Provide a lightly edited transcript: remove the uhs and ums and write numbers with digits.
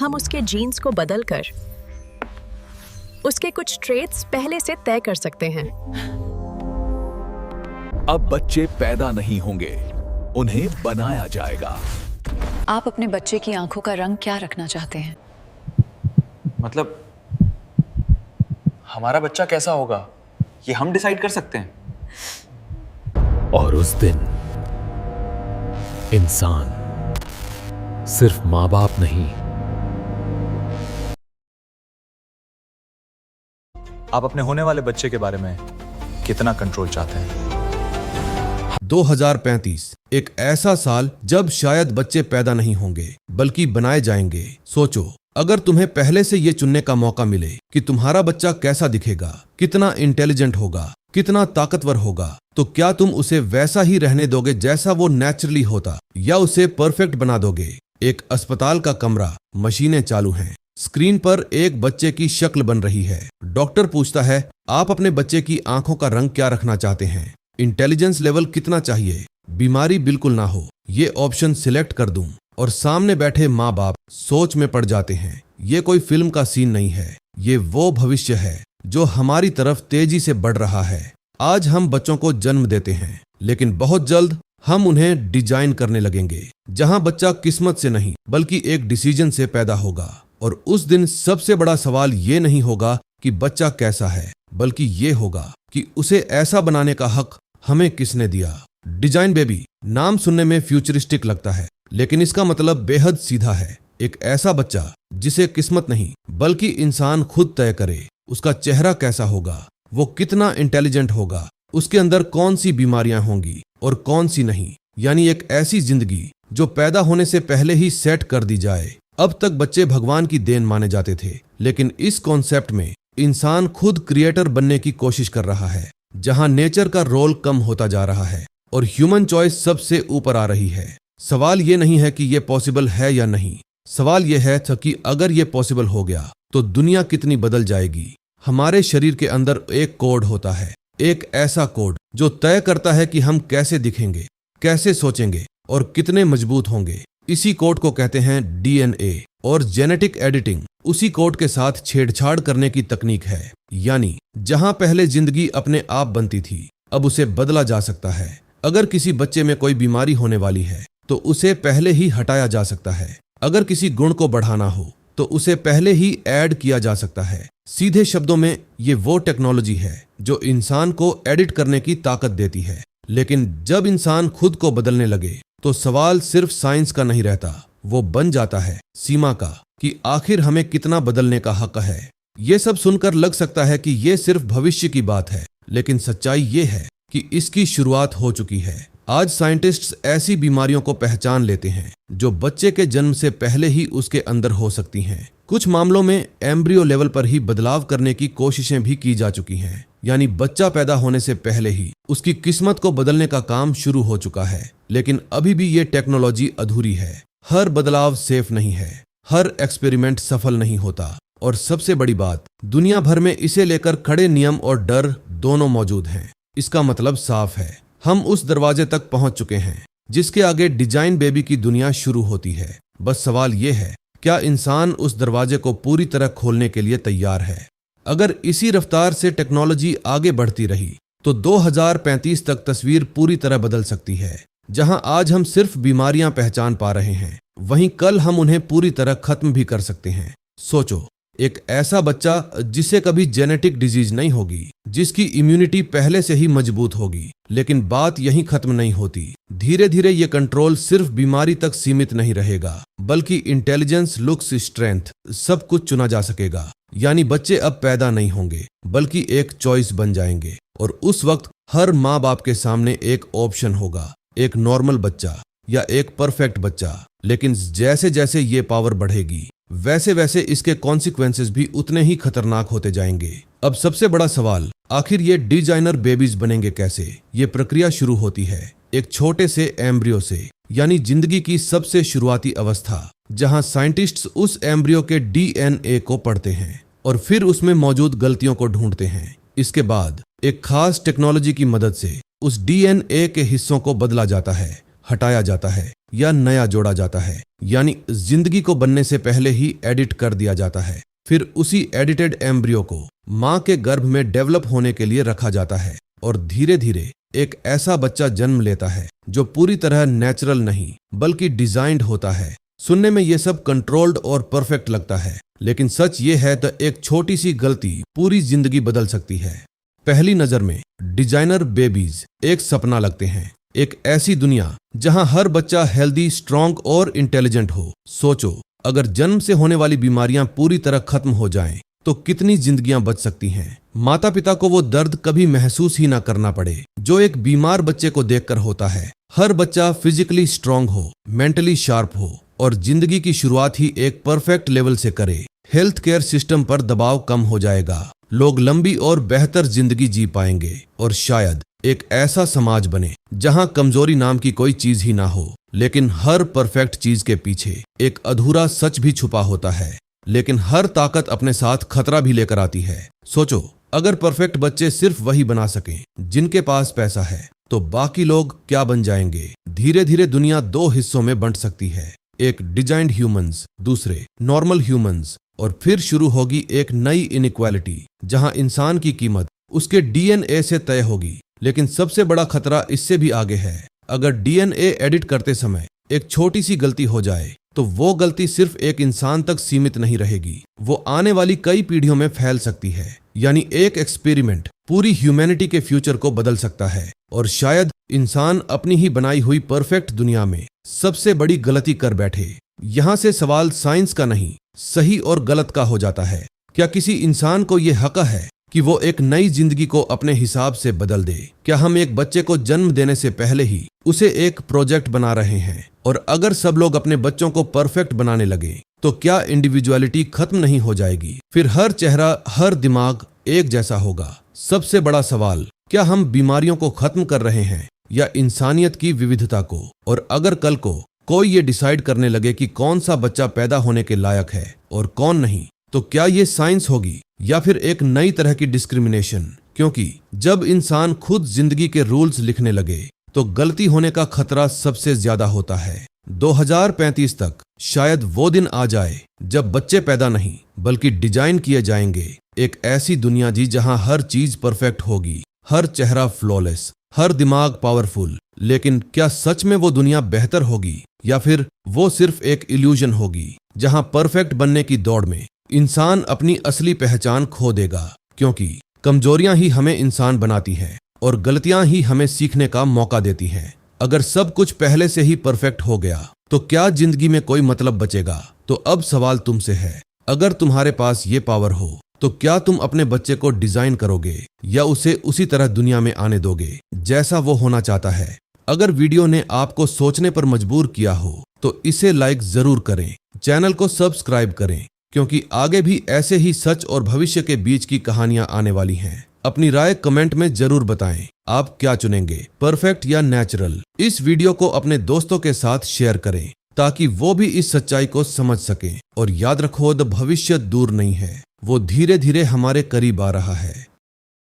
हम उसके जीन्स को बदलकर उसके कुछ ट्रेट्स पहले से तय कर सकते हैं। अब बच्चे पैदा नहीं होंगे, उन्हें बनाया जाएगा। आप अपने बच्चे की आंखों का रंग क्या रखना चाहते हैं? मतलब हमारा बच्चा कैसा होगा ये हम डिसाइड कर सकते हैं। और उस दिन इंसान सिर्फ माँ बाप नहीं, आप अपने होने वाले बच्चे के बारे में कितना कंट्रोल चाहते हैं? 2035 एक ऐसा साल जब शायद बच्चे पैदा नहीं होंगे बल्कि बनाए जाएंगे। सोचो, अगर तुम्हें पहले से ये चुनने का मौका मिले कि तुम्हारा बच्चा कैसा दिखेगा, कितना इंटेलिजेंट होगा, कितना ताकतवर होगा, तो क्या तुम उसे वैसा ही रहने दोगे जैसा वो नेचुरली होता, या उसे परफेक्ट बना दोगे? एक अस्पताल का कमरा, मशीनें चालू हैं, स्क्रीन पर एक बच्चे की शक्ल बन रही है। डॉक्टर पूछता है, आप अपने बच्चे की आंखों का रंग क्या रखना चाहते हैं? इंटेलिजेंस लेवल कितना चाहिए? बीमारी बिल्कुल ना हो, ये ऑप्शन सिलेक्ट कर दूं। और सामने बैठे माँ बाप सोच में पड़ जाते हैं। ये कोई फिल्म का सीन नहीं है, ये वो भविष्य है जो हमारी तरफ तेजी से बढ़ रहा है। आज हम बच्चों को जन्म देते हैं, लेकिन बहुत जल्द हम उन्हें डिजाइन करने लगेंगे, जहां बच्चा किस्मत से नहीं बल्कि एक डिसीजन से पैदा होगा। और उस दिन सबसे बड़ा सवाल ये नहीं होगा कि बच्चा कैसा है, बल्कि ये होगा कि उसे ऐसा बनाने का हक हमें किसने दिया। डिजाइन बेबी नाम सुनने में फ्यूचरिस्टिक लगता है, लेकिन इसका मतलब बेहद सीधा है। एक ऐसा बच्चा जिसे किस्मत नहीं बल्कि इंसान खुद तय करे। उसका चेहरा कैसा होगा, वो कितना इंटेलिजेंट होगा, उसके अंदर कौन सी बीमारियां होंगी और कौन सी नहीं। यानी एक ऐसी जिंदगी जो पैदा होने से पहले ही सेट कर दी जाए। अब तक बच्चे भगवान की देन माने जाते थे, लेकिन इस कॉन्सेप्ट में इंसान खुद क्रिएटर बनने की कोशिश कर रहा है, जहां नेचर का रोल कम होता जा रहा है और ह्यूमन चॉइस सबसे ऊपर आ रही है। सवाल ये नहीं है कि ये पॉसिबल है या नहीं, सवाल यह है कि अगर ये पॉसिबल हो गया तो दुनिया कितनी बदल जाएगी। हमारे शरीर के अंदर एक कोड होता है, एक ऐसा कोड जो तय करता है कि हम कैसे दिखेंगे, कैसे सोचेंगे और कितने मजबूत होंगे। इसी कोड को कहते हैं डीएनए। और जेनेटिक एडिटिंग उसी कोड के साथ छेड़छाड़ करने की तकनीक है। यानी जहां पहले जिंदगी अपने आप बनती थी, अब उसे बदला जा सकता है। अगर किसी बच्चे में कोई बीमारी होने वाली है तो उसे पहले ही हटाया जा सकता है। अगर किसी गुण को बढ़ाना हो तो उसे पहले ही ऐड किया जा सकता है। सीधे शब्दों में ये वो टेक्नोलॉजी है जो इंसान को एडिट करने की ताकत देती है। लेकिन जब इंसान खुद को बदलने लगे तो सवाल सिर्फ साइंस का नहीं रहता, वो बन जाता है सीमा का, कि आखिर हमें कितना बदलने का हक है। ये सब सुनकर लग सकता है कि ये सिर्फ भविष्य की बात है, लेकिन सच्चाई ये है कि इसकी शुरुआत हो चुकी है। आज साइंटिस्ट्स ऐसी बीमारियों को पहचान लेते हैं जो बच्चे के जन्म से पहले ही उसके अंदर हो सकती हैं। कुछ मामलों में एम्ब्रियो लेवल पर ही बदलाव करने की कोशिशें भी की जा चुकी हैं। यानी बच्चा पैदा होने से पहले ही उसकी किस्मत को बदलने का काम शुरू हो चुका है। लेकिन अभी भी ये टेक्नोलॉजी अधूरी है। हर बदलाव सेफ नहीं है, हर एक्सपेरिमेंट सफल नहीं होता, और सबसे बड़ी बात, दुनिया भर में इसे लेकर खड़े नियम और डर दोनों मौजूद हैं। इसका मतलब साफ है, हम उस दरवाजे तक पहुंच चुके हैं जिसके आगे डिजाइन बेबी की दुनिया शुरू होती है। बस सवाल यह है, क्या इंसान उस दरवाजे को पूरी तरह खोलने के लिए तैयार है? अगर इसी रफ्तार से टेक्नोलॉजी आगे बढ़ती रही तो 2035 तक तस्वीर पूरी तरह बदल सकती है। जहां आज हम सिर्फ बीमारियां पहचान पा रहे हैं, वहीं कल हम उन्हें पूरी तरह खत्म भी कर सकते हैं। सोचो, एक ऐसा बच्चा जिसे कभी जेनेटिक डिजीज नहीं होगी, जिसकी इम्यूनिटी पहले से ही मजबूत होगी। लेकिन बात यहीं खत्म नहीं होती। धीरे धीरे ये कंट्रोल सिर्फ बीमारी तक सीमित नहीं रहेगा, बल्कि इंटेलिजेंस, लुक्स, स्ट्रेंथ, सब कुछ चुना जा सकेगा। यानी बच्चे अब पैदा नहीं होंगे बल्कि एक चॉइस बन जाएंगे। और उस वक्त हर माँ बाप के सामने एक ऑप्शन होगा, एक नॉर्मल बच्चा या एक परफेक्ट बच्चा। लेकिन जैसे जैसे ये पावर बढ़ेगी, वैसे वैसे इसके कॉन्सिक्वेंसेस भी उतने ही खतरनाक होते जाएंगे। अब सबसे बड़ा सवाल, आखिर ये डिजाइनर बेबीज बनेंगे कैसे? ये प्रक्रिया शुरू होती है एक छोटे से एम्ब्रियो से, यानी जिंदगी की सबसे शुरुआती अवस्था, जहां साइंटिस्ट्स उस एम्ब्रियो के डीएनए को पढ़ते हैं और फिर उसमें मौजूद गलतियों को ढूंढते हैं। इसके बाद एक खास टेक्नोलॉजी की मदद से उस डीएनए के हिस्सों को बदला जाता है हटाया जाता है या नया जोड़ा जाता है, यानी जिंदगी को बनने से पहले ही एडिट कर दिया जाता है। फिर उसी एडिटेड एम्ब्रियो को मां के गर्भ में डेवलप होने के लिए रखा जाता है और धीरे धीरे एक ऐसा बच्चा जन्म लेता है जो पूरी तरह नेचुरल नहीं बल्कि डिजाइंड होता है। सुनने में ये सब कंट्रोल्ड और परफेक्ट लगता है, लेकिन सच ये है तो एक छोटी सी गलती पूरी जिंदगी बदल सकती है। पहली नजर में डिजाइनर बेबीज एक सपना लगते हैं, एक ऐसी दुनिया जहां हर बच्चा हेल्दी, स्ट्रांग और इंटेलिजेंट हो। सोचो, अगर जन्म से होने वाली बीमारियां पूरी तरह खत्म हो जाएं, तो कितनी जिंदगियां बच सकती हैं। माता पिता को वो दर्द कभी महसूस ही ना करना पड़े जो एक बीमार बच्चे को देखकर होता है। हर बच्चा फिजिकली स्ट्रांग हो, मेंटली शार्प हो और जिंदगी की शुरुआत ही एक परफेक्ट लेवल से करे। हेल्थ केयर सिस्टम पर दबाव कम हो जाएगा, लोग लंबी और बेहतर जिंदगी जी पाएंगे और शायद एक ऐसा समाज बने जहां कमजोरी नाम की कोई चीज ही ना हो। लेकिन हर परफेक्ट चीज के पीछे एक अधूरा सच भी छुपा होता है। लेकिन हर ताकत अपने साथ खतरा भी लेकर आती है। सोचो, अगर परफेक्ट बच्चे सिर्फ वही बना सकें जिनके पास पैसा है, तो बाकी लोग क्या बन जाएंगे। धीरे धीरे दुनिया दो हिस्सों में बंट सकती है, एक डिजाइंड ह्यूमंस, दूसरे नॉर्मल ह्यूमंस। और फिर शुरू होगी एक नई इनइक्वालिटी जहां इंसान की कीमत उसके डीएनए से तय होगी। लेकिन सबसे बड़ा खतरा इससे भी आगे है। अगर डीएनए एडिट करते समय एक छोटी सी गलती हो जाए, तो वो गलती सिर्फ एक इंसान तक सीमित नहीं रहेगी, वो आने वाली कई पीढ़ियों में फैल सकती है। यानी एक एक्सपेरिमेंट पूरी ह्यूमैनिटी के फ्यूचर को बदल सकता है। और शायद इंसान अपनी ही बनाई हुई परफेक्ट दुनिया में सबसे बड़ी गलती कर बैठे। यहां से सवाल साइंस का नहीं, सही और गलत का हो जाता है। क्या किसी इंसान को यह हक है कि वो एक नई जिंदगी को अपने हिसाब से बदल दे? क्या हम एक बच्चे को जन्म देने से पहले ही उसे एक प्रोजेक्ट बना रहे हैं? और अगर सब लोग अपने बच्चों को परफेक्ट बनाने लगे, तो क्या इंडिविजुअलिटी खत्म नहीं हो जाएगी? फिर हर चेहरा, हर दिमाग एक जैसा होगा। सबसे बड़ा सवाल, क्या हम बीमारियों को खत्म कर रहे हैं या इंसानियत की विविधता को? और अगर कल को कोई ये डिसाइड करने लगे कि कौन सा बच्चा पैदा होने के लायक है और कौन नहीं, तो क्या ये साइंस होगी या फिर एक नई तरह की डिस्क्रिमिनेशन? क्योंकि जब इंसान खुद जिंदगी के रूल्स लिखने लगे, तो गलती होने का खतरा सबसे ज्यादा होता है। 2035 तक शायद वो दिन आ जाए जब बच्चे पैदा नहीं बल्कि डिजाइन किए जाएंगे। एक ऐसी दुनिया जी जहां हर चीज परफेक्ट होगी, हर चेहरा फ्लॉलेस, हर दिमाग पावरफुल। लेकिन क्या सच में वो दुनिया बेहतर होगी या फिर वो सिर्फ एक इल्यूजन होगी जहां परफेक्ट बनने की दौड़ में इंसान अपनी असली पहचान खो देगा? क्योंकि कमजोरियां ही हमें इंसान बनाती हैं और गलतियां ही हमें सीखने का मौका देती हैं। अगर सब कुछ पहले से ही परफेक्ट हो गया, तो क्या जिंदगी में कोई मतलब बचेगा? तो अब सवाल तुमसे है, अगर तुम्हारे पास ये पावर हो, तो क्या तुम अपने बच्चे को डिजाइन करोगे या उसे उसी तरह दुनिया में आने दोगे जैसा वो होना चाहता है? अगर वीडियो ने आपको सोचने पर मजबूर किया हो, तो इसे लाइक जरूर करें, चैनल को सब्सक्राइब करें, क्योंकि आगे भी ऐसे ही सच और भविष्य के बीच की कहानियां आने वाली हैं। अपनी राय कमेंट में जरूर बताएं, आप क्या चुनेंगे, परफेक्ट या नेचुरल? इस वीडियो को अपने दोस्तों के साथ शेयर करें ताकि वो भी इस सच्चाई को समझ सकें। और याद रखो, द भविष्य दूर नहीं है, वो धीरे धीरे हमारे करीब आ रहा है।